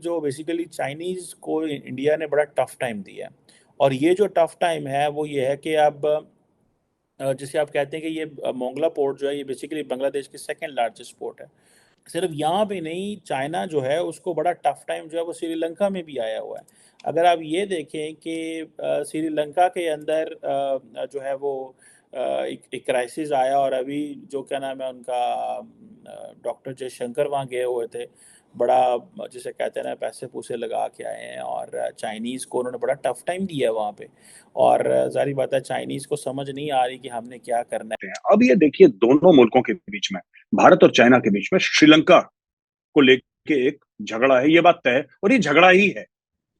जो basically Chinese को India ने बड़ा टफ टाइम दिया है। और ये जो टफ टाइम है वो ये है कि अब जिसे आप कहते हैं कि ये मोंगला पोर्ट जो है ये बेसिकली बांग्लादेश की सेकंड लार्जेस्ट पोर्ट है। सिर्फ यहाँ पे नहीं, चाइना जो है उसको बड़ा टफ टाइम जो है वो श्रीलंका में भी आया हुआ है। अगर आप ये देखें कि श्रीलंका के अंदर जो है वो एक क्राइसिस आया, और अभी जो क्या नाम है उनका, डॉक्टर जयशंकर वहाँ गए हुए थे, बड़ा जिसे कहते हैं ना पैसे पूसे लगा के आए हैं, और चाइनीज़ को उन्होंने बड़ा टफ टाइम दिया है वहाँ पे। और जाहिर बात है चाइनीज़ को समझ नहीं आ रही कि हमने क्या करना हैं। अब ये देखिए दोनों मुल्कों के बीच में, भारत और चाइना के बीच में श्रीलंका को लेके एक झगड़ा है, ये बात तय है। और ये झगड़ा ही है,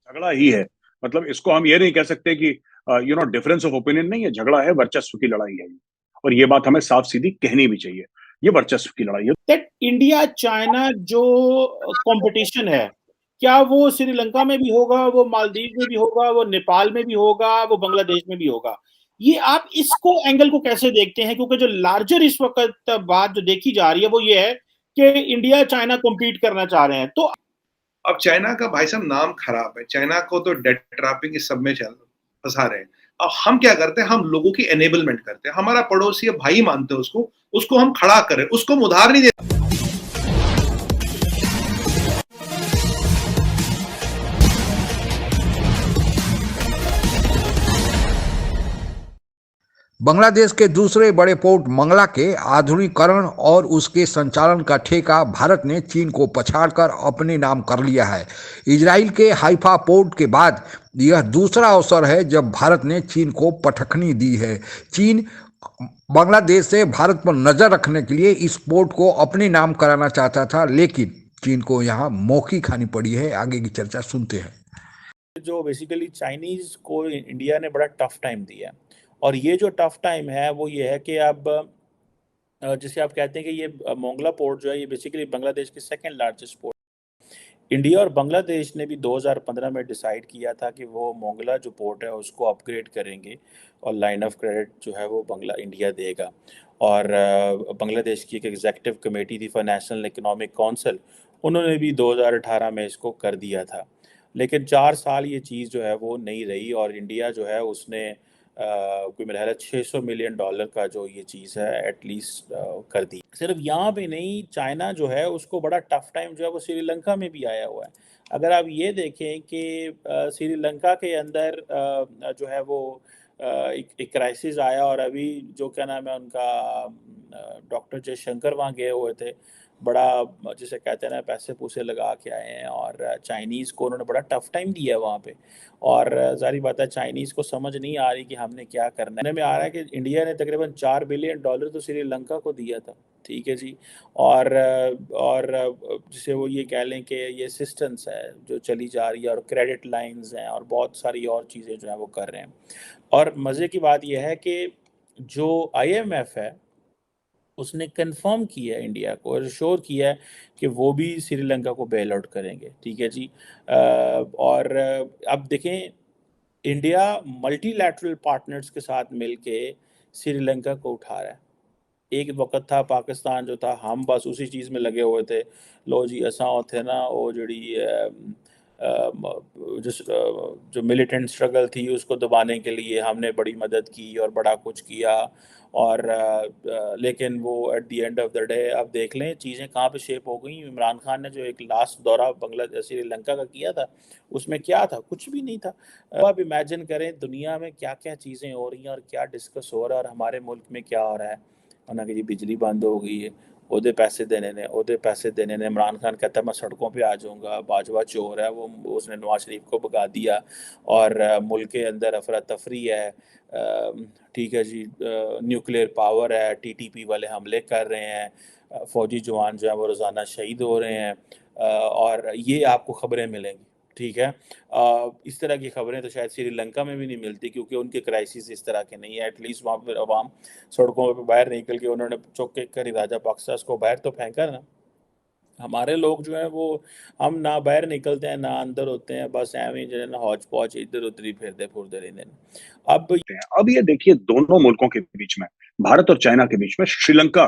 झगड़ा ही है। मतलब इसको हम ये नहीं कह सकते कि डिफरेंस ऑफ ओपिनियन नहीं है, झगड़ा है, वर्चस्व की लड़ाई है ये। और ये बात हमें साफ सीधी कहनी भी चाहिए, ये वर्चस्व की लड़ाई है। दैट इंडिया चाइना जो कंपटीशन है, क्या वो श्रीलंका में भी होगा, वो मालदीव में भी होगा, वो नेपाल में भी होगा, वो बांग्लादेश में भी होगा? ये आप इसको एंगल को कैसे देखते हैं? क्योंकि जो लार्जर इस वक्त बात जो देखी जा रही है वो ये है कि इंडिया चाइना कम्पीट करना चाह रहे हैं। तो अब चाइना का भाई साहब नाम खराब है, चाइना को तो डेट ट्रैपिंग इस सब में फंसा रहे हैं। अब हम क्या करते हैं, हम लोगों की एनेबलमेंट करते हैं। हमारा पड़ोसी भाई मानते हैं उसको, उसको हम खड़ा करें, उसको हम उधार नहीं देते। बांग्लादेश के दूसरे बड़े पोर्ट मंगला के आधुनिकीकरण और उसके संचालन का ठेका भारत ने चीन को पछाड़कर अपने नाम कर लिया है। इजराइल के हाइफा पोर्ट के बाद यह दूसरा अवसर है जब भारत ने चीन को पटखनी दी है। चीन बांग्लादेश से भारत पर नजर रखने के लिए इस पोर्ट को अपने नाम कराना चाहता था, लेकिन चीन को यहाँ मौकी खानी पड़ी है। आगे की चर्चा सुनते हैं। जो बेसिकली चाइनीज़ को इंडिया ने बड़ा टफ टाइम दिया है। और ये जो टफ टाइम है वो ये है कि अब जिसे आप कहते हैं कि ये मोंगला पोर्ट जो है ये बेसिकली बांग्लादेश की सेकंड लार्जेस्ट पोर्ट। इंडिया और बांग्लादेश ने भी 2015 में डिसाइड किया था कि वो मोंगला जो पोर्ट है उसको अपग्रेड करेंगे, और लाइन ऑफ क्रेडिट जो है वो इंडिया देगा। और बांग्लादेश की एक एग्जीक्यूटिव कमेटी थी फॉर नेशनल इकोनॉमिक काउंसिल, उन्होंने भी 2018 में इसको कर दिया था। लेकिन 4 साल ये चीज़ जो है वो नहीं रही, और इंडिया जो है उसने कोई मेरा ख्याल है $600 मिलियन का जो ये चीज़ है एटलीस्ट कर दी। सिर्फ यहाँ पे नहीं, चाइना जो है उसको बड़ा टफ टाइम जो है वो श्रीलंका में भी आया हुआ है। अगर आप ये देखें कि श्रीलंका के अंदर जो है वो एक क्राइसिस आया, और अभी जो क्या नाम है उनका, डॉक्टर जयशंकर वहाँ गए हुए थे, बड़ा जिसे कहते हैं ना पैसे पूसे लगा के आए हैं, और चाइनीज़ को उन्होंने बड़ा टफ टाइम दिया है वहाँ पे। और जाहिर बात है चाइनीज़ को समझ नहीं आ रही कि हमने क्या करना है। में आ रहा है कि इंडिया ने तकरीबन $4 बिलियन तो श्रीलंका को दिया था, ठीक है जी। और जिसे वो ये कह लें कि ये असिस्टेंस है जो चली जा रही है, और क्रेडिट लाइंस हैं, और बहुत सारी और चीज़ें जो हैं वो कर रहे हैं। और मज़े की बात यह है कि जो IMF है उसने कंफर्म किया है इंडिया को, और श्योर किया है कि वो भी श्रीलंका को बेल आउट करेंगे, ठीक है जी। और अब देखें, इंडिया मल्टीलैटरल पार्टनर्स के साथ मिलके श्रीलंका को उठा रहा है। एक वक्त था पाकिस्तान जो था, हम बस उसी चीज़ में लगे हुए थे, लो जी असा थे ना वो जो मिलिटेंट स्ट्रगल थी उसको दबाने के लिए हमने बड़ी मदद की और बड़ा कुछ किया। और लेकिन वो at the end of the day अब देख लें चीज़ें कहाँ पे शेप हो गई। इमरान खान ने जो एक लास्ट दौरा बांग्लादेश श्रीलंका का किया था, उसमें क्या था? कुछ भी नहीं था। आप इमेजिन करें दुनिया में क्या क्या चीज़ें हो रही हैं और क्या डिस्कस हो रहा है, और हमारे मुल्क में क्या हो रहा है। ना कि जी बिजली बंद हो गई है, ओहदे पैसे देने ने इमरान खान कहता है मैं सड़कों पे आ जाऊँगा, बाजवा चोर है वो, उसने नवाज शरीफ को भगा दिया। और मुल्क के अंदर अफरा तफरी है, ठीक है जी, न्यूक्लियर पावर है, TTP वाले हमले कर रहे हैं, फ़ौजी जवान जो है वो रोज़ाना शहीद हो रहे हैं, और ये आपको ख़बरें मिलेंगी, ठीक है। इस तरह की ख़बरें तो शायद श्रीलंका में भी नहीं मिलती, क्योंकि उनके क्राइसिस इस तरह के नहीं है। एटलीस्ट वहाँ पर अवाम सड़कों पे बाहर निकल के उन्होंने चौके कर राजा पाकिस्तान को बाहर तो फेंका ना। हमारे लोग जो हैं वो, हम ना बाहर निकलते हैं ना अंदर होते हैं, बस एवं जो है ना हौच पौच इधर उधर ही फिरते फुरते रहते हैं। अब ये देखिए दोनों मुल्कों के बीच में, भारत और चाइना के बीच में श्रीलंका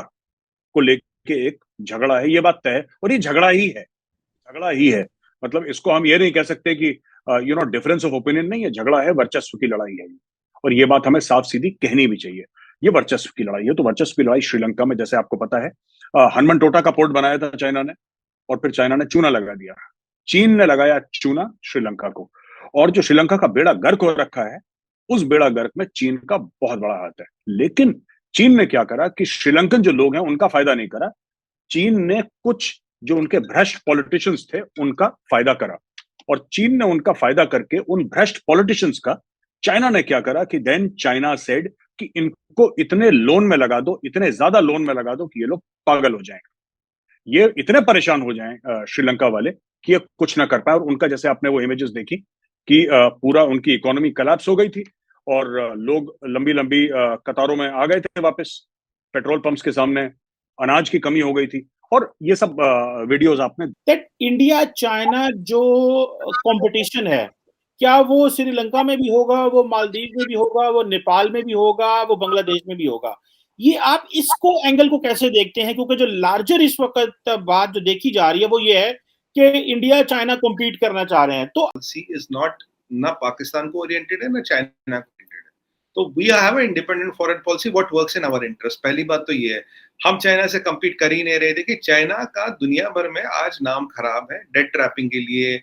को लेके एक झगड़ा है, ये बात तय है। और ये झगड़ा ही है, झगड़ा ही है। मतलब इसको हम ये नहीं कह सकते कि डिफरेंस ऑफ ओपिनियन नहीं है, झगड़ा है, वर्चस्व की लड़ाई है और ये बात हमें साफ सीधी कहनी भी चाहिए। ये वर्चस्व की लड़ाई है। तो वर्चस्व की लड़ाई श्रीलंका में, जैसे आपको पता है, हनुमनटोटा का पोर्ट बनाया था चाइना ने और फिर चाइना ने चूना लगा दिया। चीन ने लगाया चूना श्रीलंका को, और जो श्रीलंका का बेड़ा गर्क हो रखा है, उस बेड़ा गर्क में चीन का बहुत बड़ा हाथ है। लेकिन चीन ने क्या करा कि श्रीलंकन जो लोग हैं उनका फायदा नहीं करा, चीन ने कुछ जो उनके भ्रष्ट पॉलिटिशियंस थे उनका फायदा करा, और चीन ने उनका फायदा करके उन भ्रष्ट पॉलिटिशियंस का चाइना ने क्या करा कि देन चाइना सेड कि इनको इतने लोन में लगा दो, इतने ज्यादा लोन में लगा दो कि ये लोग पागल हो जाएं, ये इतने परेशान हो जाएं श्रीलंका वाले कि ये कुछ ना कर पाए। और उनका, जैसे आपने वो इमेजेस देखी कि पूरा उनकी इकोनॉमी कोलैप्स हो गई थी और लोग लंबी लंबी कतारों में आ गए थे वापस, पेट्रोल पंप्स के सामने अनाज की कमी हो गई थी, और ये सब वीडियोस आपने। दैट इंडिया चाइना जो कंपटीशन है, क्या वो श्रीलंका में भी होगा, वो मालदीव में भी होगा, वो नेपाल में भी होगा, वो बांग्लादेश में भी होगा? ये आप इसको एंगल को कैसे देखते हैं? क्योंकि जो लार्जर इस वक्त बात जो देखी जा रही है वो ये है कि इंडिया चाइना कम्पीट करना चाह रहे हैं। तो सी इज नॉट ना पाकिस्तान को ओरिएंटेड है ना चाइना को ओरिएंटेड है। तो we have independent foreign policy what works in our interest. पहली बात तो ये है, हम चाइना से कम्पीट कर ही नहीं रहे थे कि चाइना का दुनिया भर में आज नाम खराब है डेट ट्रैपिंग के लिए।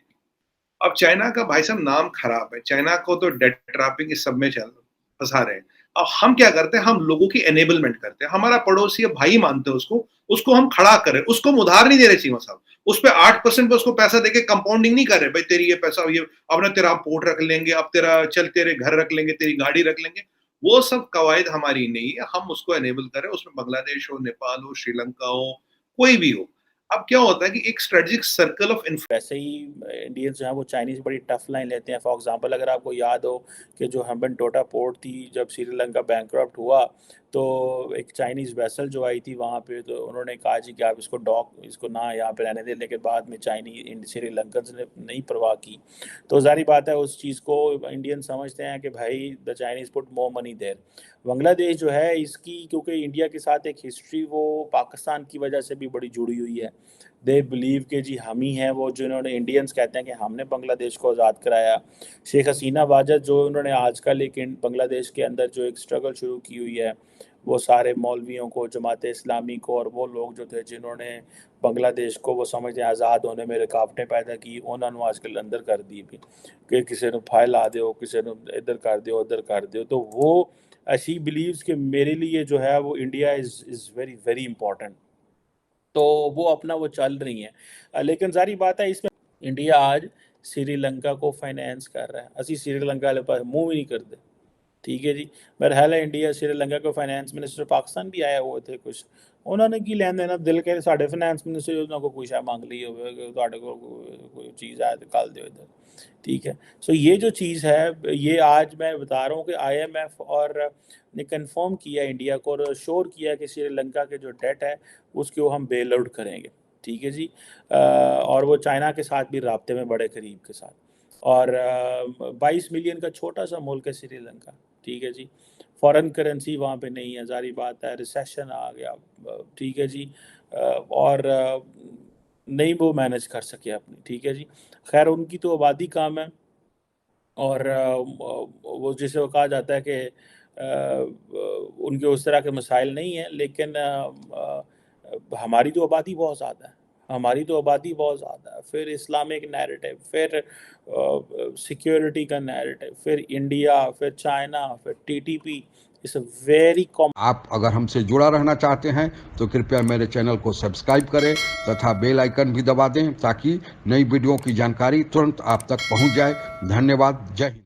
अब चाइना का भाई साहब नाम खराब है, चाइना को तो डेट ट्रैपिंग इस सब में फंसा रहे हैं। अब हम क्या करते हैं, हम लोगों की एनेबलमेंट करते हैं। हमारा पड़ोसी है, भाई मानते हैं उसको हम खड़ा करें, उसको हम उधार नहीं दे रहे चीमा साहब, उस पर 8% पे उसको पैसा देके कंपाउंडिंग नहीं कर रहे, भाई तेरी ये पैसा, ये अब ना तेरा पोर्ट रख लेंगे, अब तेरा चल तेरे घर रख लेंगे, तेरी गाड़ी रख लेंगे। वो सब कवायद हमारी नहीं है, हम उसको एनेबल करें, उसमें बांग्लादेश हो, नेपाल हो, श्रीलंका हो, कोई भी हो। अब क्या होता है कि एक स्ट्रेटेजिक सर्कल ऑफ वैसे ही इंडियंस जो है वो चाइनीज बड़ी टफ लाइन लेते हैं। फॉर एग्जांपल अगर आपको याद हो कि जो हम्बनटोटा पोर्ट थी, जब श्रीलंका बैंकरप्ट हुआ तो एक चाइनीज़ वेसल जो आई थी वहाँ पे, तो उन्होंने कहा जी कि आप इसको ना यहाँ पे रहने दें, लेकिन बाद में श्रीलंकन्स ने नहीं परवाह की। तो जारी बात है उस चीज़ को इंडियन समझते हैं कि भाई the Chinese put more money there. Bangladesh जो है इसकी, क्योंकि इंडिया के साथ एक हिस्ट्री वो पाकिस्तान की वजह से भी बड़ी जुड़ी हुई है। दे बिलीव के जी हम ही हैं वो, जिन्होंने, इंडियंस कहते हैं कि हमने बांग्लादेश को आज़ाद कराया। शेख हसीना वाजद जो उन्होंने आजकल एक बांग्लादेश के अंदर जो एक स्ट्रगल शुरू की हुई है, वो सारे मौलवियों को, जमात इस्लामी को और वो लोग जो थे जिन्होंने बांग्लादेश को वो समझते हैं आज़ाद होने में रुकावटें पैदा की, उन्होंने आजकल अंदर कर दी भी कि किसी ने फाइल ला दो, किसी ने इधर कर दो, उधर कर दो। तो वो ऐसी बिलीव्स कि मेरे लिए जो है वो India is very very important, तो वो अपना वो चल रही हैं। लेकिन सारी बात है इसमें इंडिया आज श्रीलंका को फाइनेंस कर रहा है, असी श्रीलंका वाले पास मुँह भी नहीं करते, ठीक है जी। मेरा ख्याल है इंडिया श्रीलंका को फाइनेंस मिनिस्टर पाकिस्तान भी आए हुए थे कुछ, उन्होंने की लैन देना, दिल के साढ़े फाइनेंस मिनिस्टर उन्होंने कोई शायद मांग ली हो, कोई चीज़ आए तो कल दो इधर, ठीक है। सो ये जो चीज़ है, ये आज मैं बता रहा हूँ कि IMF और ने कंफर्म किया इंडिया को और श्योर किया कि श्रीलंका के जो डेट है उसको हम बेल आउट करेंगे, ठीक है जी। और वो चाइना के साथ भी राब्ते में बड़े करीब के साथ, और 22 मिलियन का छोटा सा मुल्क है श्रीलंका, ठीक है जी। फॉरेन करेंसी वहाँ पे नहीं है, जारी बात है, रिसेशन आ गया, ठीक है जी, और नहीं वो मैनेज कर सके अपनी, ठीक है जी। खैर उनकी तो आबादी कम है और वो जिसे वो कहा जाता है कि उनके उस तरह के मसाइल नहीं है, लेकिन हमारी तो आबादी बहुत ज़्यादा है, फिर इस्लामिक नैरेटिव, फिर सिक्योरिटी का नैरेटिव, फिर इंडिया, फिर चाइना, फिर TTP, इट्स अ वेरी आप अगर हमसे जुड़ा रहना चाहते हैं तो कृपया मेरे चैनल को सब्सक्राइब करें तथा बेल आइकन भी दबा दें ताकि नई वीडियो की जानकारी तुरंत आप तक पहुंच जाए। धन्यवाद। जय हिंद।